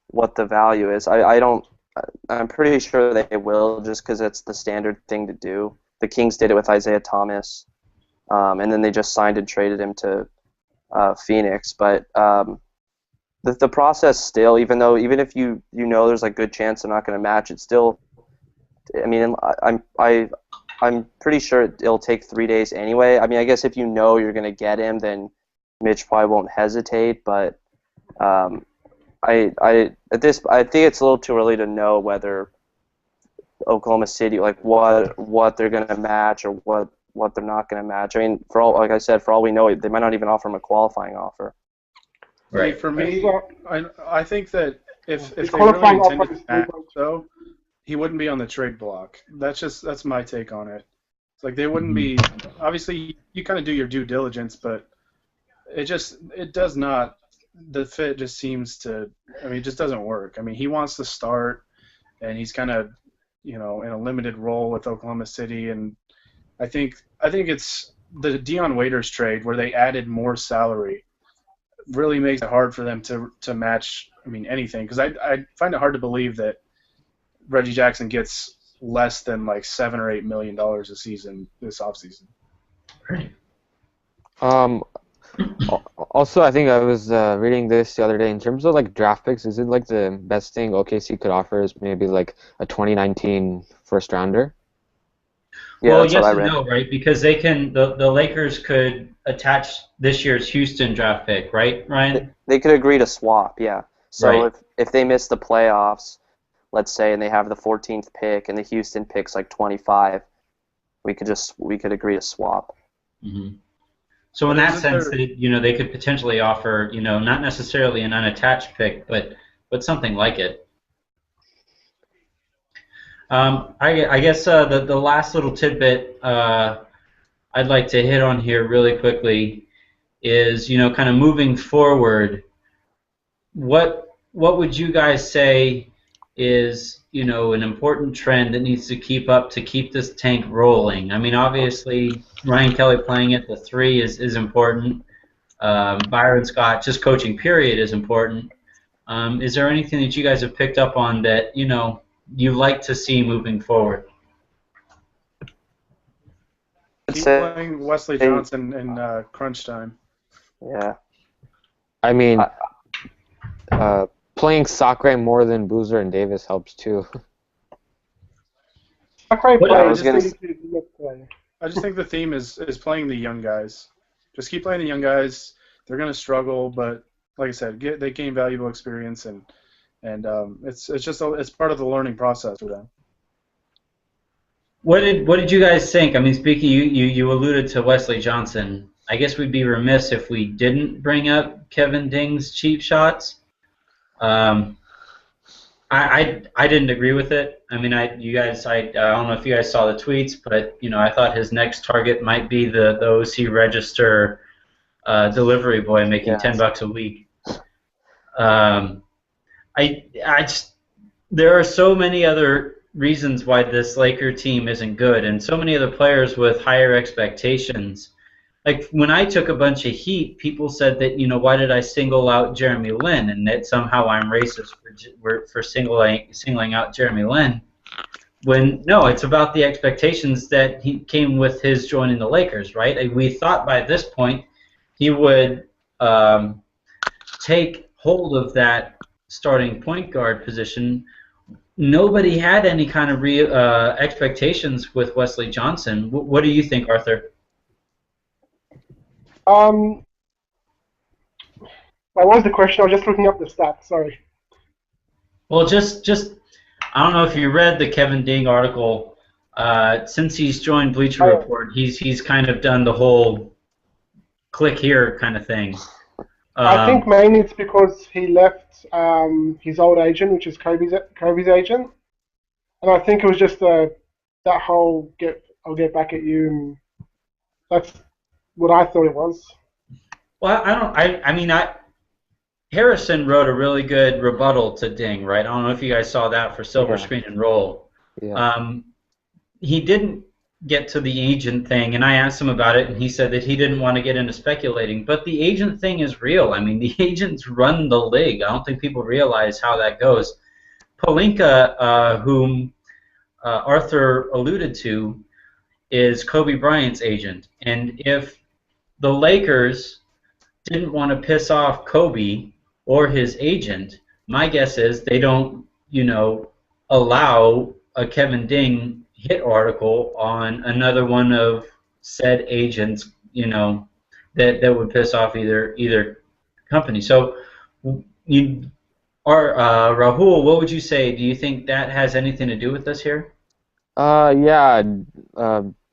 Speaker 2: what the value is. I'm pretty sure they will, just because it's the standard thing to do. The Kings did it with Isaiah Thomas, and then they just signed and traded him to Phoenix. But the process still, even if you know there's a good chance they're not going to match, it's still. I mean, I'm pretty sure it'll take 3 days anyway. I mean, I guess if you know you're going to get him, then Mitch probably won't hesitate. But I think it's a little too early to know whether Oklahoma City, like what they're going to match or what they're not going to match. I mean, like I said, for all we know, they might not even offer him a qualifying offer.
Speaker 4: Right. For me, I think that if they really intended to match, though, he wouldn't be on the trade block. That's my take on it. It's like they wouldn't be. Obviously, you kind of do your due diligence, but it does not. The fit just seems to. I mean, it just doesn't work. I mean, he wants to start, and he's kind of, in a limited role with Oklahoma City, and I think it's the Dion Waiters trade where they added more salary really makes it hard for them to match. I mean, anything, because I find it hard to believe that Reggie Jackson gets less than like $7 or $8 million a season this offseason.
Speaker 1: Right.
Speaker 5: Also, I think I was reading this the other day. In terms of draft picks, is it the best thing OKC could offer is maybe a 2019 first rounder?
Speaker 2: Yeah,
Speaker 1: well,
Speaker 2: that's
Speaker 1: yes
Speaker 2: what I
Speaker 1: and
Speaker 2: read.
Speaker 1: no, right? Because they can. The Lakers could attach this year's Houston draft pick, right, Ryan?
Speaker 2: They could agree to swap, yeah. So
Speaker 1: Right.
Speaker 2: if they miss the playoffs, let's say, and they have the 14th pick, and the Houston pick's 25, we could agree to swap.
Speaker 1: Mm-hmm. So in that sense, they could potentially offer, not necessarily an unattached pick, but something like it. I guess the last little tidbit I'd like to hit on here really quickly is, kind of moving forward, what would you guys say is, an important trend that needs to keep up to keep this tank rolling? I mean, obviously, Ryan Kelly playing at the 3 is important. Byron Scott, just coaching period, is important. Is there anything that you guys have picked up on that, you like to see moving forward?
Speaker 4: Keep playing Wesley Johnson in crunch time.
Speaker 2: Yeah.
Speaker 5: I mean, playing Sacre more than Boozer and Davis helps too.
Speaker 3: Sacre
Speaker 2: I was
Speaker 3: plays
Speaker 2: gonna
Speaker 3: really good play.
Speaker 4: I just think the theme is playing the young guys. Just keep playing the young guys. They're going to struggle, but like I said, they gain valuable experience, and it's part of the learning process for them.
Speaker 1: What did you guys think? I mean, speaking, you alluded to Wesley Johnson. I guess we'd be remiss if we didn't bring up Kevin Ding's cheap shots. I didn't agree with it. I mean, I don't know if you guys saw the tweets, but I thought his next target might be the OC Register delivery boy making $10 a week. There are so many other reasons why this Laker team isn't good, and so many other players with higher expectations. Like when I took a bunch of heat, people said that why did I single out Jeremy Lin, and that somehow I'm racist for singling out Jeremy Lin. When no, it's about the expectations that he came with his joining the Lakers, right? We thought by this point he would take hold of that starting point guard position, nobody had any kind of expectations with Wesley Johnson. What do you think, Arthur?
Speaker 3: What was the question? I was just looking up the stats. Sorry.
Speaker 1: Well, just I don't know if you read the Kevin Ding article. Since he's joined Bleacher Report, he's kind of done the whole click here kind of thing.
Speaker 3: I think mainly it's because he left his old agent, which is Kobe's agent, and I think it was just that whole I'll get back at you, and that's what I thought it was.
Speaker 1: Well, Harrison wrote a really good rebuttal to Ding, right? I don't know if you guys saw that for Silver Screen and Roll.
Speaker 5: Yeah.
Speaker 1: He didn't get to the agent thing, and I asked him about it, and he said that he didn't want to get into speculating. But the agent thing is real. I mean, the agents run the league. I don't think people realize how that goes. Pelinka, whom Arthur alluded to, is Kobe Bryant's agent. And if the Lakers didn't want to piss off Kobe or his agent, my guess is they don't, allow a Kevin Ding hit article on another one of said agents, that would piss off either company. So, Rahul, what would you say? Do you think that has anything to do with this here?
Speaker 5: Yeah,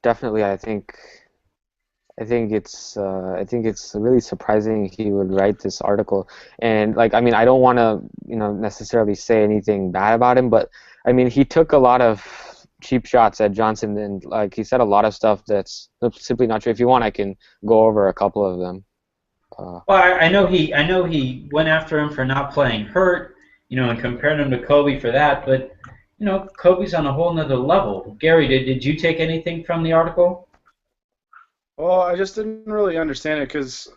Speaker 5: definitely. I think it's really surprising he would write this article. And I don't want to necessarily say anything bad about him, but I mean, he took a lot of cheap shots at Johnson, and he said a lot of stuff that's simply not true. If you want, I can go over a couple of them.
Speaker 1: Well, I know he went after him for not playing hurt, and compared him to Kobe for that. But Kobe's on a whole nother level. Gary, did you take anything from the article?
Speaker 4: Well, I just didn't really understand it because,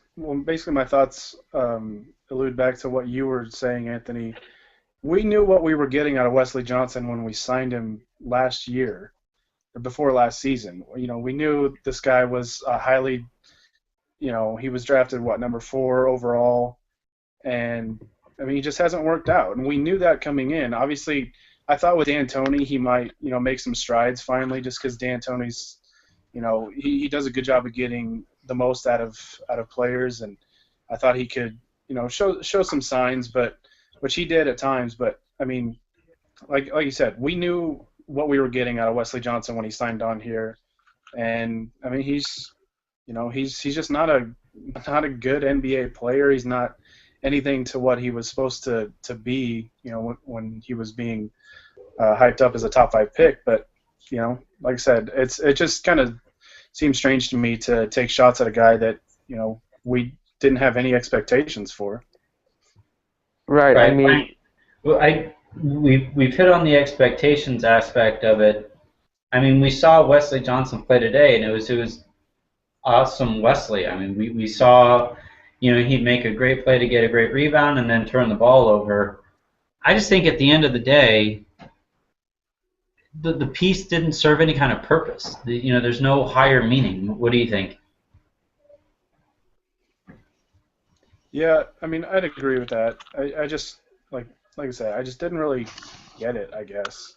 Speaker 4: basically my thoughts allude back to what you were saying, Anthony. We knew what we were getting out of Wesley Johnson when we signed him last year, or before last season. We knew this guy was highly, he was drafted, number 4 overall, and, he just hasn't worked out. And we knew that coming in. Obviously, I thought with D'Antoni he might, make some strides finally, just because D'Antoni's, he does a good job of getting the most out of players, and I thought he could, show some signs, which he did at times. But like you said, we knew what we were getting out of Wesley Johnson when he signed on here, and he's just not a good NBA player. He's not anything to what he was supposed to be, when he was being hyped up as a top 5 pick. But like I said, it just kind of seems strange to me to take shots at a guy that we didn't have any expectations for.
Speaker 5: Right.
Speaker 1: We've hit on the expectations aspect of it. We saw Wesley Johnson play today, and it was awesome. Wesley. We saw, he'd make a great play to get a great rebound and then turn the ball over. I just think at the end of the day, the piece didn't serve any kind of purpose. There's no higher meaning. What do you think?
Speaker 4: Yeah, I'd agree with that. I just, like I said, I just didn't really get it, I guess.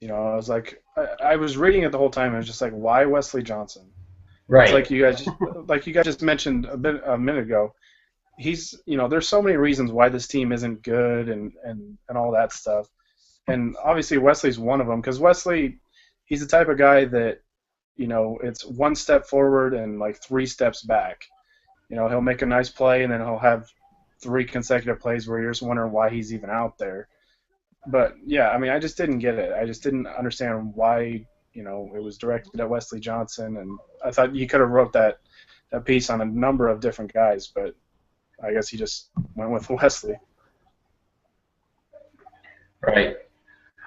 Speaker 4: I was I was reading it the whole time, and I was just why Wesley Johnson?
Speaker 1: Right.
Speaker 4: It's like you guys just mentioned a minute ago. He's, there's so many reasons why this team isn't good and all that stuff. And obviously Wesley's one of them, because Wesley, he's the type of guy that, it's one step forward and 3 steps back. He'll make a nice play, and then he'll have 3 consecutive plays where you're just wondering why he's even out there. But yeah, I just didn't get it. I just didn't understand why, it was directed at Wesley Johnson, and I thought you could have wrote that piece on a number of different guys, but I guess he just went with Wesley.
Speaker 1: Right.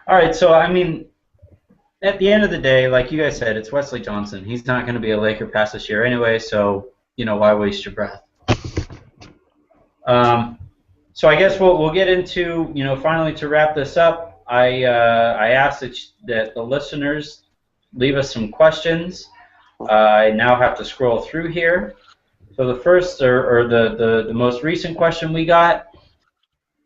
Speaker 1: All right, so at the end of the day, like you guys said, it's Wesley Johnson. He's not going to be a Laker past this year anyway, so why waste your breath? So I guess we'll get into, finally to wrap this up. I asked that the listeners leave us some questions. I now have to scroll through here. So the first or the most recent question we got.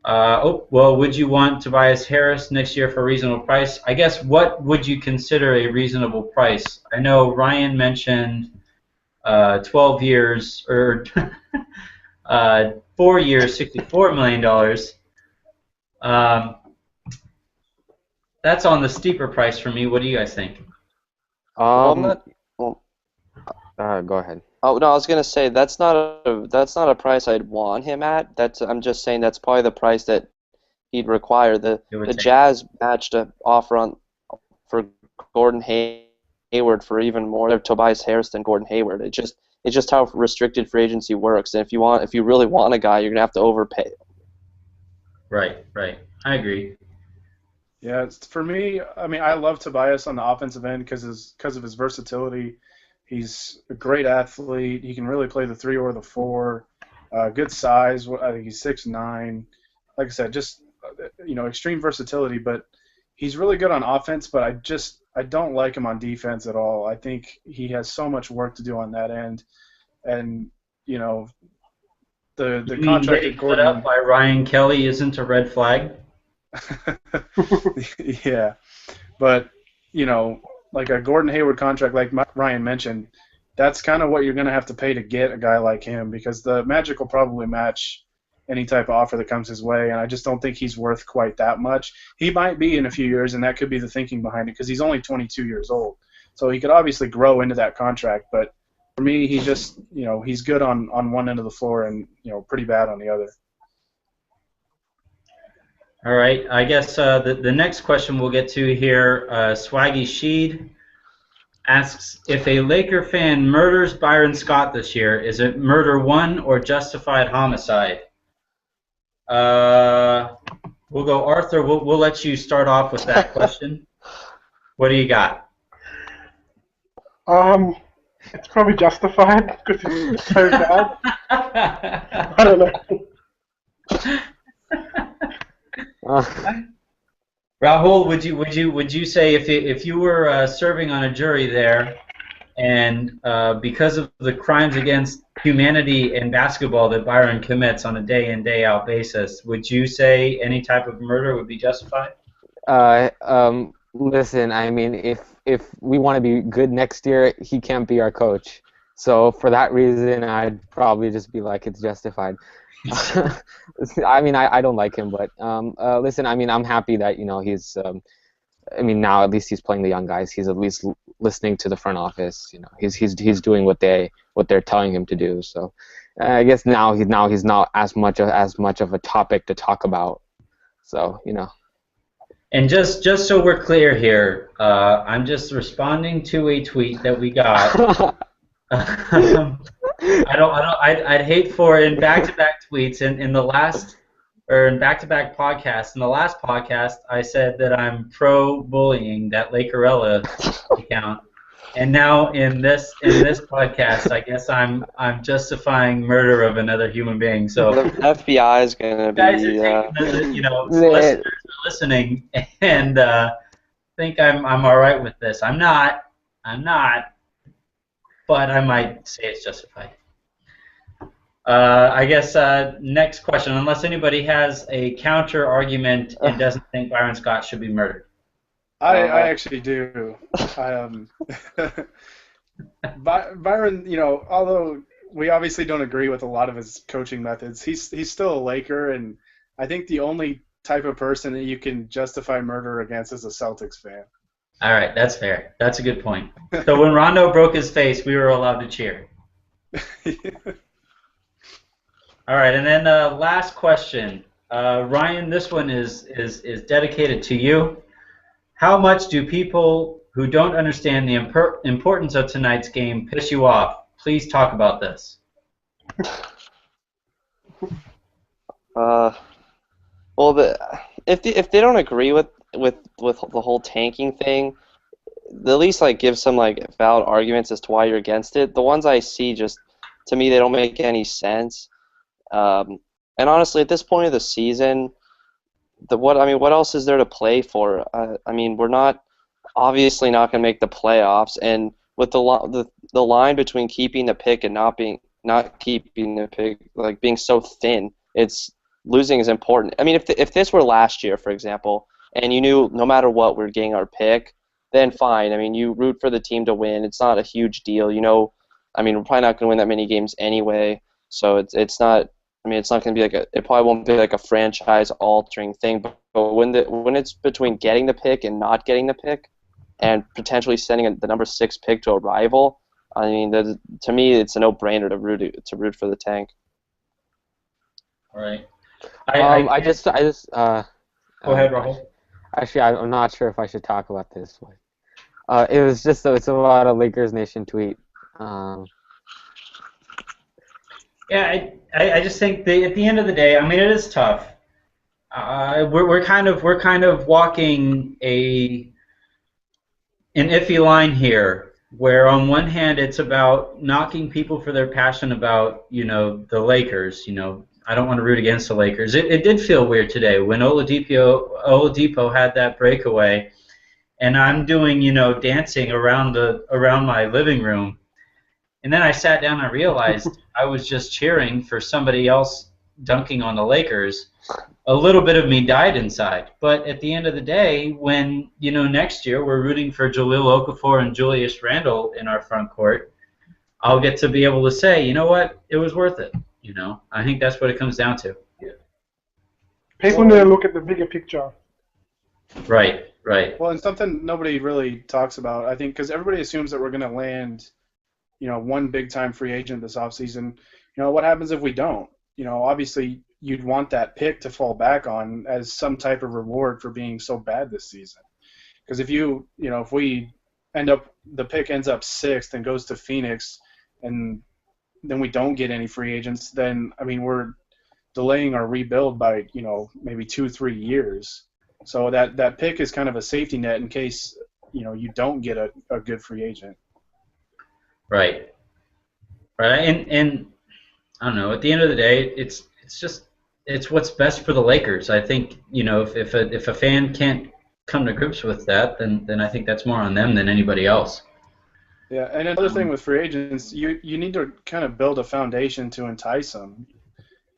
Speaker 1: Would you want Tobias Harris next year for a reasonable price? I guess what would you consider a reasonable price? I know Ryan mentioned 12 years or 4 years, $64 million. That's on the steeper price for me. What do you guys think?
Speaker 2: Well,
Speaker 5: Go ahead.
Speaker 2: Oh no, I was gonna say that's not a price I'd want him at. I'm just saying that's probably the price that he'd require. The Jazz matched an offer for Gordon Hayward for even more of Tobias Harris than Gordon Hayward. It's just how restricted free agency works. And if you really want a guy, you're gonna have to overpay.
Speaker 1: Right. I agree.
Speaker 4: Yeah, for me, I mean, I love Tobias on the offensive end because of his versatility. He's a great athlete. He can really play the 3 or the 4. Good size. I think he's 6'9". Like I said, just extreme versatility. But he's really good on offense. But I don't like him on defense at all. I think he has so much work to do on that end. And the contract
Speaker 1: getting put up by Ryan Kelly isn't a red flag.
Speaker 4: Yeah, but like a Gordon Hayward contract, like Ryan mentioned, that's kind of what you're going to have to pay to get a guy like him, because the Magic will probably match any type of offer that comes his way, and I just don't think he's worth quite that much. He might be in a few years, and that could be the thinking behind it, because he's only 22 years old, so he could obviously grow into that contract. But for me, he just he's good on one end of the floor and pretty bad on the other.
Speaker 1: All right, I guess the next question we'll get to here, Swaggy Sheed asks, if a Laker fan murders Byron Scott this year, is it murder one or justified homicide? We'll go, Arthur, we'll let you start off with that question. What do you got?
Speaker 3: It's probably justified because it's so bad. I don't know.
Speaker 1: Rahul, would you say if you were serving on a jury there, and because of the crimes against humanity in basketball that Byron commits on a day in day out basis, would you say any type of murder would be justified?
Speaker 5: Listen, I mean, if we want to be good next year, he can't be our coach. So for that reason, I'd probably just be like, it's justified. I mean, I don't like him, but listen, I mean, I'm happy that he's. I mean, now at least he's playing the young guys. He's at least listening to the front office. He's doing what they're telling him to do. So I guess now he's not as much of a topic to talk about. So
Speaker 1: And just so we're clear here, I'm just responding to a tweet that we got. I'd hate for in back-to-back tweets in the last, or in back-to-back podcasts. In the last podcast, I said that I'm pro-bullying, that Lakerella account, and now in this podcast, I guess I'm justifying murder of another human being. So
Speaker 2: the FBI is gonna be.
Speaker 1: Guys are taking listeners are listening and think I'm all right with this. I'm not. But I might say it's justified. I guess next question, unless anybody has a counter argument and doesn't think Byron Scott should be murdered.
Speaker 4: I actually do. Byron, although we obviously don't agree with a lot of his coaching methods, he's still a Laker, and I think the only type of person that you can justify murder against is a Celtics fan.
Speaker 1: All right, that's fair. That's a good point. So when Rondo broke his face, we were allowed to cheer. All right, and then last question, Ryan. This one is dedicated to you. How much do people who don't understand the importance of tonight's game piss you off? Please talk about this.
Speaker 2: Well, if they don't agree with the whole tanking thing, at least give some valid arguments as to why you're against it. The ones I see, just to me, they don't make any sense. And honestly, at this point of the season, what else is there to play for? I mean, we're obviously not going to make the playoffs, and with the line between keeping the pick and not being not keeping the pick, like being so thin. It's losing is important. I mean, if this were last year, for example, and you knew no matter what we're getting our pick, then fine. I mean, you root for the team to win. It's not a huge deal. You know, I mean, we're probably not going to win that many games anyway. So it's not. I mean, it's not going to be it probably won't be like a franchise-altering thing. But when it's between getting the pick and not getting the pick, and potentially sending the number 6 pick to a rival, I mean, to me, it's a no-brainer to root for the tank.
Speaker 1: Right.
Speaker 5: I just
Speaker 1: go ahead, Rahul.
Speaker 5: Actually, I'm not sure if I should talk about this one. It was just it's about a Lakers Nation tweet.
Speaker 1: Yeah, I just think at the end of the day, I mean, it is tough. We're kind of walking an iffy line here, where on one hand it's about knocking people for their passion about the Lakers. I don't want to root against the Lakers. It did feel weird today when Oladipo had that breakaway, and I'm doing dancing around my living room. And then I sat down and realized I was just cheering for somebody else dunking on the Lakers. A little bit of me died inside. But at the end of the day, when, next year we're rooting for Jahlil Okafor and Julius Randle in our front court, I'll get to be able to say, you know what, it was worth it. I think that's what it comes down to.
Speaker 3: People need to look at the bigger picture.
Speaker 1: Right.
Speaker 4: Well, and something nobody really talks about, I think, because everybody assumes that we're going to land one big-time free agent this offseason. What happens if we don't? Obviously, you'd want that pick to fall back on as some type of reward for being so bad this season. Because if if we the pick ends up 6th and goes to Phoenix, and then we don't get any free agents, then, I mean, we're delaying our rebuild by, maybe 2-3 years. So that pick is kind of a safety net in case, you don't get a good free agent.
Speaker 1: Right. And I don't know. At the end of the day, it's what's best for the Lakers. I think if a fan can't come to grips with that, then I think that's more on them than anybody else.
Speaker 4: Yeah, and another thing with free agents, you need to kind of build a foundation to entice them.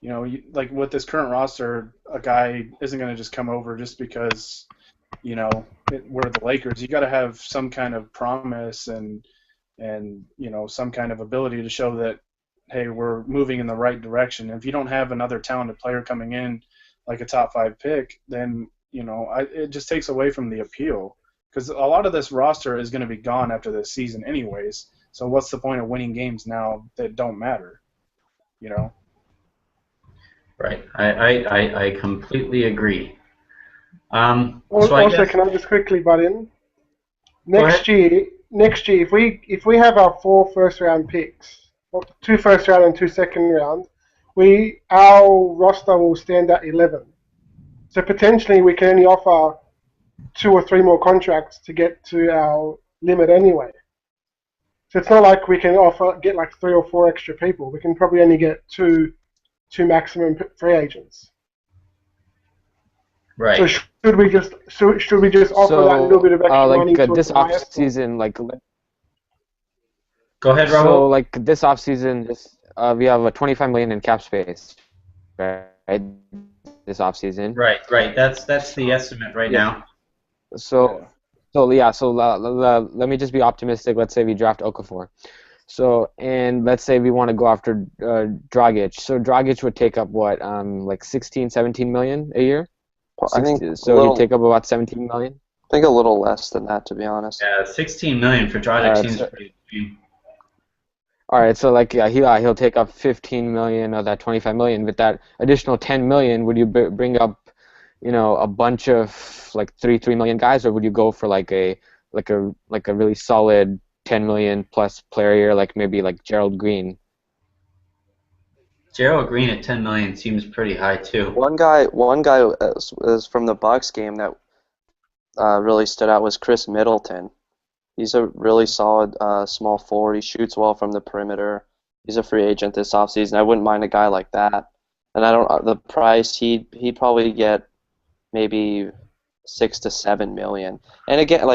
Speaker 4: Like with this current roster, a guy isn't going to just come over just because we're the Lakers. You got to have some kind of promise and some kind of ability to show that, hey, we're moving in the right direction. If you don't have another talented player coming in, like a top 5 pick, then it just takes away from the appeal. Because a lot of this roster is going to be gone after this season, anyways. So what's the point of winning games now that don't matter?
Speaker 1: Right. I completely agree.
Speaker 3: Also, can I just quickly butt in? Next year, if we have our 4 first-round picks, 2 first-round and 2 second-round, our roster will stand at 11. So potentially we can only offer 2 or 3 more contracts to get to our limit anyway. So it's not like we can get like 3 or 4 extra people. We can probably only get two maximum free agents.
Speaker 1: Right.
Speaker 3: So should we just offer that little bit of extra money to
Speaker 5: this off season,
Speaker 1: Go ahead, Rahul.
Speaker 5: So this off season, we have a 25 million in cap space, right? This off season.
Speaker 1: Right. That's the estimate right now.
Speaker 5: So let me just be optimistic. Let's say we draft Okafor. So, and let's say we want to go after Dragic. So Dragic would take up what, 16, 17 million a year?
Speaker 2: I think
Speaker 5: so. He'd take up about 17 million.
Speaker 2: I think a little less than that, to be honest.
Speaker 1: Yeah, 16 million for Dragic seems pretty cheap.
Speaker 5: All right, so he'll take up 15 million of that 25 million. With that additional 10 million, would you bring up, a bunch of 3 million guys, or would you go for a really solid 10 million plus player year, maybe Gerald Green?
Speaker 1: Gerald Green at 10 million seems pretty high too.
Speaker 2: One guy is from the Bucks game that really stood out was Chris Middleton. He's a really solid small forward. He shoots well from the perimeter. He's a free agent this offseason. I wouldn't mind a guy like that. And the price, he'd probably get maybe 6 to 7 million. And again,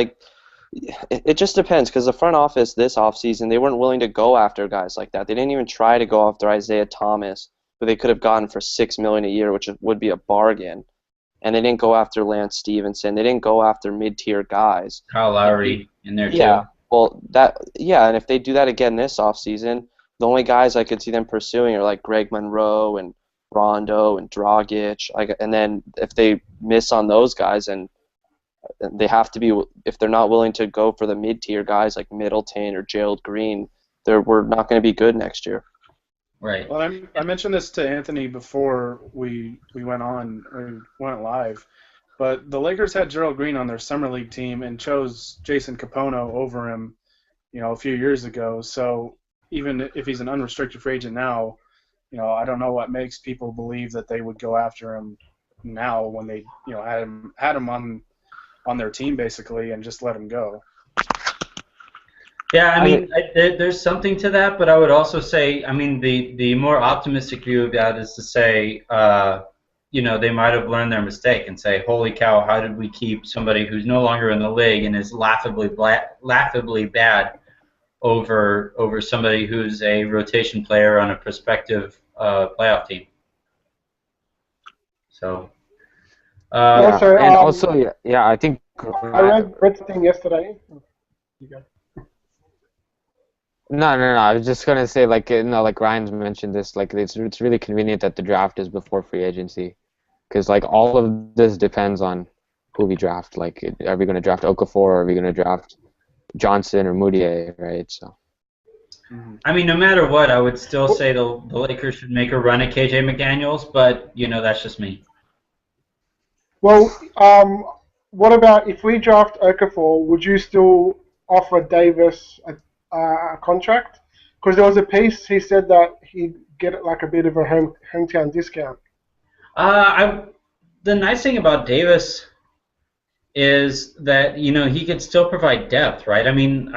Speaker 2: It just depends because the front office this offseason, they weren't willing to go after guys like that. They didn't even try to go after Isaiah Thomas, who they could have gotten for $6 million a year, which would be a bargain. And they didn't go after Lance Stevenson. They didn't go after mid-tier guys.
Speaker 1: Kyle Lowry in there
Speaker 2: Yeah,
Speaker 1: too.
Speaker 2: well, and if they do that again this offseason, the only guys I could see them pursuing are like Greg Monroe and Rondo and Dragic. And then if they miss on those guys, and they have to be, if they're not willing to go for the mid-tier guys like Middleton or Gerald Green, we're not going to be good next year.
Speaker 1: Right.
Speaker 4: Well, I mentioned this to Anthony before we went on or went live, but the Lakers had Gerald Green on their summer league team and chose Jason Capono over him, a few years ago. So even if he's an unrestricted free agent now, I don't know what makes people believe that they would go after him now when they, had him on their team basically and just let him go.
Speaker 1: Yeah, I mean, there's something to that, but I would also say, I mean, the more optimistic view of that is to say, they might have learned their mistake and say, holy cow, how did we keep somebody who's no longer in the league and is laughably bad over somebody who's a rotation player on a prospective playoff team? So.
Speaker 3: Also,
Speaker 5: and also, I think.
Speaker 3: I read Brett's thing yesterday. You go.
Speaker 5: No. I was just gonna say, like Ryan's mentioned this, like it's really convenient that the draft is before free agency, because like all of this depends on who we draft. Like, are we gonna draft Okafor, or are we gonna draft Johnson or Moutier, right? So.
Speaker 1: I mean, no matter what, I would still say the Lakers should make a run at KJ McDaniels, but that's just me.
Speaker 3: Well, what about if we draft Okafor? Would you still offer Davis a contract? Because there was a piece he said that he'd get like a bit of a hometown discount.
Speaker 1: The nice thing about Davis is that he could still provide depth, right? I mean,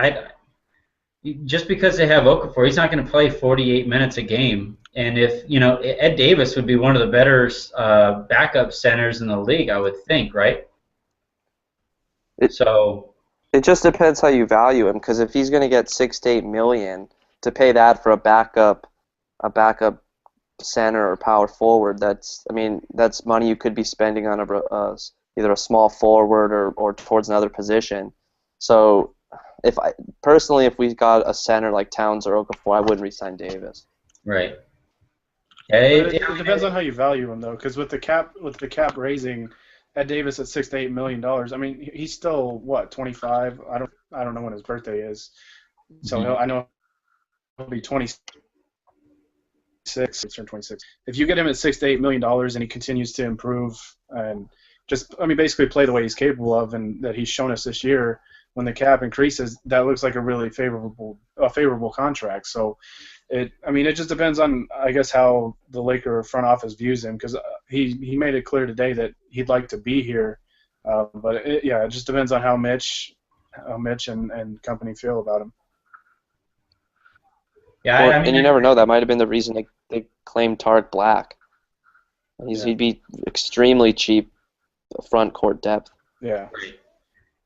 Speaker 1: just because they have Okafor, he's not going to play 48 minutes a game. And if Ed Davis would be one of the better backup centers in the league, I would think, right?
Speaker 2: It just depends how you value him, because if he's going to get $6 to $8 million, to pay that for a backup center or power forward, that's money you could be spending on either a small forward or towards another position. So if we got a center like Towns or Okafor, I wouldn't re-sign Davis.
Speaker 1: Right.
Speaker 4: It depends on how you value him, though, because with the cap raising Ed Davis at $6 to $8 million, I mean, he's still 25. I don't know when his birthday is, so I know he'll be 26. Turn 26. If you get him at $6 to $8 million and he continues to improve and basically play the way he's capable of and that he's shown us this year, when the cap increases, that looks like a really favorable contract. So. It just depends on, I guess, how the Laker front office views him, because he made it clear today that he'd like to be here, but it just depends on how Mitch and company feel about him.
Speaker 1: Yeah,
Speaker 2: and you never know. That might have been the reason they claimed Tarek Black. He'd be extremely cheap front court depth.
Speaker 4: Yeah.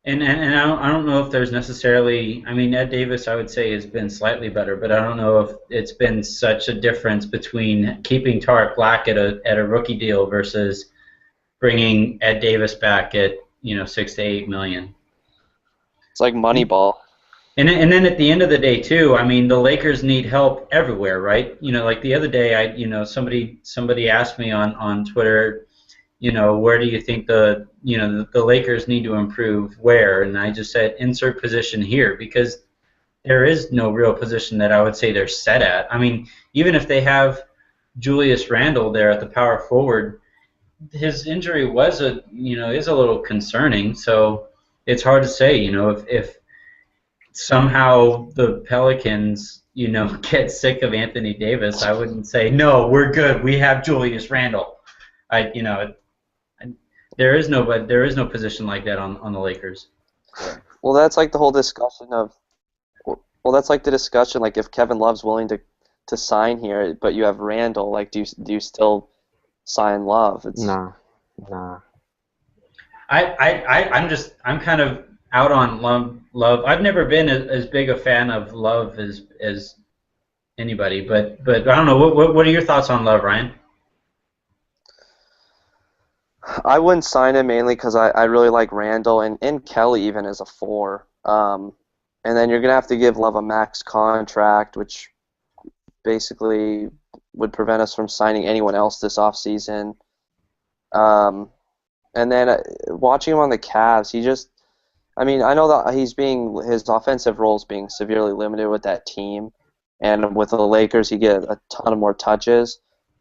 Speaker 1: And I don't know if there's necessarily, Ed Davis, I would say, has been slightly better, but I don't know if it's been such a difference between keeping Tarek Black at a rookie deal versus bringing Ed Davis back at $6 to $8 million.
Speaker 2: It's like Moneyball.
Speaker 1: And then at the end of the day too, the Lakers need help everywhere, right? Like the other day, somebody asked me on Twitter, where do you think the Lakers need to improve where? And I just said insert position here, because there is no real position that I would say they're set at. Even if they have Julius Randle there at the power forward, his injury is a little concerning. So it's hard to say, if somehow the Pelicans, get sick of Anthony Davis, I wouldn't say no, we're good. We have Julius Randle. There is no position like that on the Lakers.
Speaker 2: Well, that's like the whole discussion of. Well, that's like the discussion. Like, if Kevin Love's willing to sign here, but you have Randall, like, do you still sign Love?
Speaker 5: Nah.
Speaker 1: I'm kind of out on Love Love. I've never been as big a fan of Love as anybody, but I don't know. What are your thoughts on Love, Ryan?
Speaker 2: I wouldn't sign him mainly because I really like Randall and Kelly even as a 4. And then you're going to have to give Love a max contract, which basically would prevent us from signing anyone else this offseason. And then watching him on the Cavs, I know that his offensive role is being severely limited with that team. And with the Lakers, he get a ton of more touches.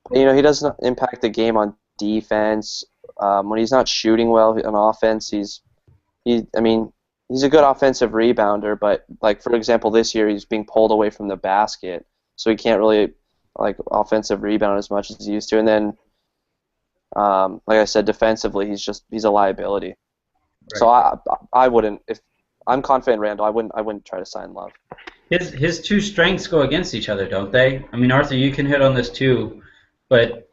Speaker 2: But, he doesn't impact the game on defense. When he's not shooting well on offense, he's a good offensive rebounder, but like for example this year he's being pulled away from the basket, so he can't really like offensive rebound as much as he used to. And then like I said, defensively he's a liability. Right. So I wouldn't, if I'm confident in Randall, I wouldn't try to sign Love.
Speaker 1: His two strengths go against each other, don't they? I mean, Arthur, you can hit on this too, but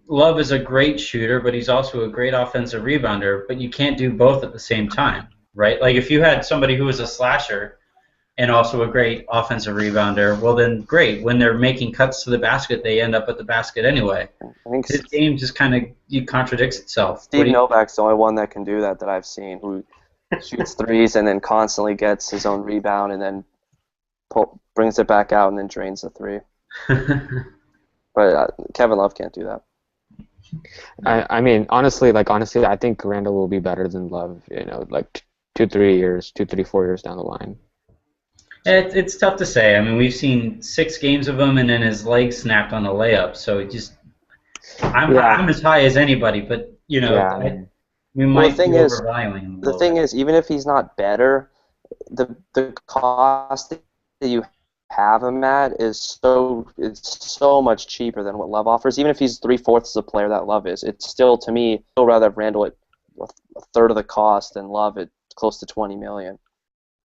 Speaker 1: Love is a great shooter, but he's also a great offensive rebounder, but you can't do both at the same time, right? Like if you had somebody who was a slasher and also a great offensive rebounder, well then great. When they're making cuts to the basket, they end up at the basket anyway.
Speaker 2: I think
Speaker 1: his game just kind of contradicts itself.
Speaker 2: Steve Novak's the only one that can do that I've seen, who shoots threes and then constantly gets his own rebound and then brings it back out and then drains the three. But Kevin Love can't do that.
Speaker 5: I mean, honestly, I think Randall will be better than Love, like 4 years down the line.
Speaker 1: It's tough to say. I mean, we've seen 6 games of him, and then his leg snapped on the layup. So I'm as high as anybody, but we might be overvaluing him.
Speaker 2: The thing is, even if he's not better, the cost that you have him at is so much cheaper than what Love offers. Even if he's 3/4 the player that Love is, it's still, to me, I'd rather have Randall at a third of the cost than Love at close to $20 million.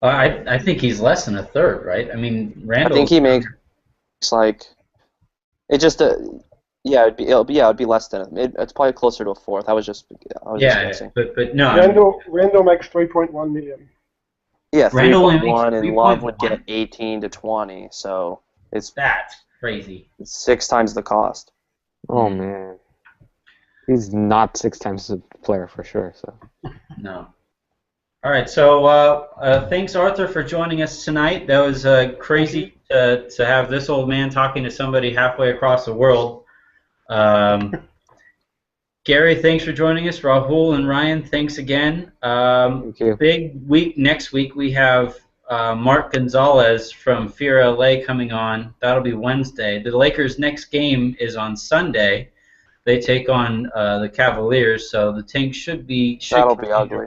Speaker 1: I think he's less than a third, right? I mean, Randall.
Speaker 2: I think he makes like it just it'd be less than it's probably closer to a fourth. I was just guessing.
Speaker 1: But no.
Speaker 3: Randall makes $3.1 million.
Speaker 2: Yeah, 3.1, and Love would get 18 to 20, so
Speaker 1: that's crazy.
Speaker 2: It's 6 times the cost.
Speaker 5: Oh man, he's not 6 times the player for sure. So
Speaker 1: no. All right, so thanks Arthur for joining us tonight. That was crazy to have this old man talking to somebody halfway across the world. Gary, thanks for joining us. Rahul and Ryan, thanks again.
Speaker 5: Thank you.
Speaker 1: Big week next week. We have Mark Gonzalez from Fear LA coming on. That'll be Wednesday. The Lakers' next game is on Sunday. They take on the Cavaliers, so the tank should
Speaker 2: that'll be ugly.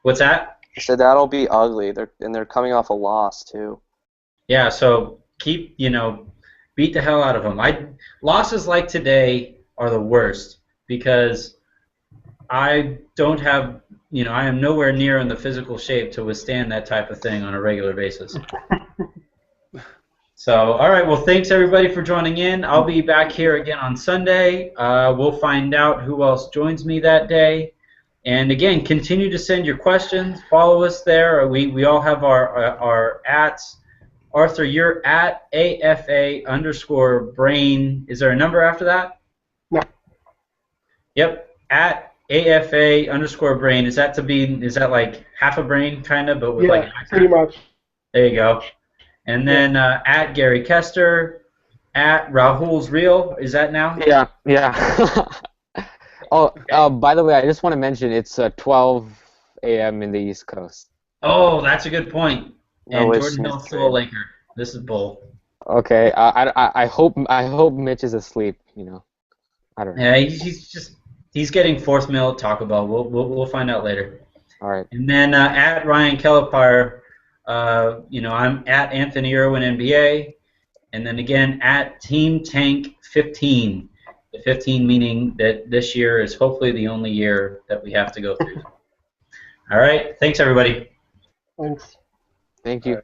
Speaker 1: What's that?
Speaker 2: I said that'll be ugly. They're coming off a loss too.
Speaker 1: Yeah, so beat the hell out of them. Losses like today are the worst because I don't have, I am nowhere near in the physical shape to withstand that type of thing on a regular basis. So, all right, well, thanks everybody for joining in. I'll be back here again on Sunday. We'll find out who else joins me that day. And again, continue to send your questions. Follow us there. We all have our ats. Arthur, you're at AFA_brain. Is there a number after that?
Speaker 3: No.
Speaker 1: Yep, at AFA_brain. Is that like half a brain kind of, but with like an accent?
Speaker 3: Pretty much.
Speaker 1: There you go. And then at Gary Kester, at Rahul's Real. Is that now?
Speaker 5: Yeah. By the way, I just want to mention it's 12 a.m. in the East Coast.
Speaker 1: Oh, that's a good point. And
Speaker 2: No,
Speaker 1: Jordan Hill's still a Laker. This is bull.
Speaker 5: Okay, I hope Mitch is asleep. I don't know.
Speaker 1: Yeah, he's getting fourth meal at Taco Bell. We'll find out later.
Speaker 5: All right.
Speaker 1: And then at Ryan Kellepire, I'm at Anthony Irwin NBA, and then again at Team Tank 15. The 15 meaning that this year is hopefully the only year that we have to go through. All right. Thanks, everybody.
Speaker 3: Thanks.
Speaker 5: Thank you.